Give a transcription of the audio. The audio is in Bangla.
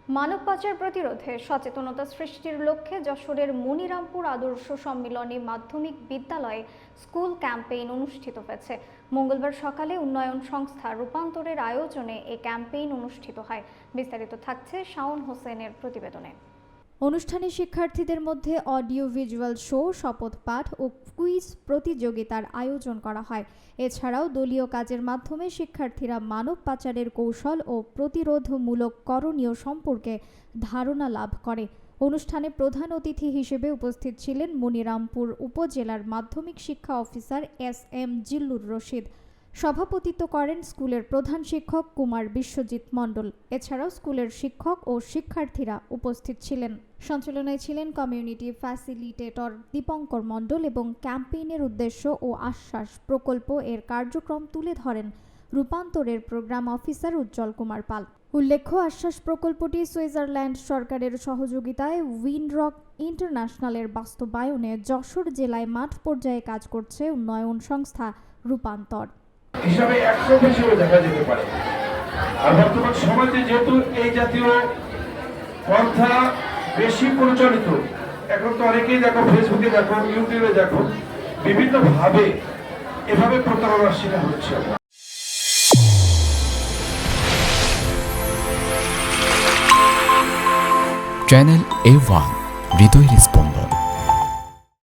মানব পাচার প্রতিরোধে সচেতনতা সৃষ্টির লক্ষ্যে যশোরের মনিরামপুর আদর্শ সম্মিলনী মাধ্যমিক বিদ্যালয়ে স্কুল ক্যাম্পেইন অনুষ্ঠিত হয়েছে। মঙ্গলবার সকালে উন্নয়ন সংস্থা রূপান্তরের আয়োজনে এই ক্যাম্পেইন অনুষ্ঠিত হয়। বিস্তারিত থাকছে শাওন হোসেনের প্রতিবেদনে। অনুষ্ঠানে শিক্ষার্থীদের মধ্যে অডিও ভিজুয়াল শো, শপথ পাঠ ও কুইজ প্রতিযোগিতার আয়োজন করা হয়। এছাড়াও দলীয় কাজের মাধ্যমে শিক্ষার্থীরা মানব পাচারের কৌশল ও প্রতিরোধমূলক করণীয় সম্পর্কে ধারণা লাভ করে। অনুষ্ঠানে প্রধান অতিথি হিসেবে উপস্থিত ছিলেন মনিরামপুর উপজেলার মাধ্যমিক শিক্ষা অফিসার SM জিল্লুর রশিদ। সভাপতিত্ব করেন স্কুলের প্রধান শিক্ষক কুমার বিশ্বজিৎ মণ্ডল। এছাড়াও স্কুলের শিক্ষক ও শিক্ষার্থীরা উপস্থিত ছিলেন। সঞ্চালনায় ছিলেন কমিউনিটি ফ্যাসিলিটেটর দীপঙ্কর মণ্ডল এবং ক্যাম্পেইনের উদ্দেশ্য ও আশ্বাস প্রকল্প এর কার্যক্রম তুলে ধরেন রূপান্তরের প্রোগ্রাম অফিসার উজ্জ্বল কুমার পাল। উল্লেখ্য, আশ্বাস প্রকল্পটি সুইজারল্যান্ড সরকারের সহযোগিতায় উইন্ডরক ইন্টারন্যাশনালের বাস্তবায়নে যশোর জেলায় মাঠ পর্যায়ে কাজ করছে উন্নয়ন সংস্থা রূপান্তর হিসাবে 100 হিসেবে দেখা যেতে পারে। আর বর্তমান সমাজে যেহেতু এই জাতীয় পন্থা বেশি প্রচলিত, এখন তো অনেকেই দেখো, ফেসবুকে দেখো, ইউটিউবে দেখো, বিভিন্ন ভাবে এভাবে প্রতারণার শিকার হচ্ছে। চ্যানেল A1 হৃদয়ের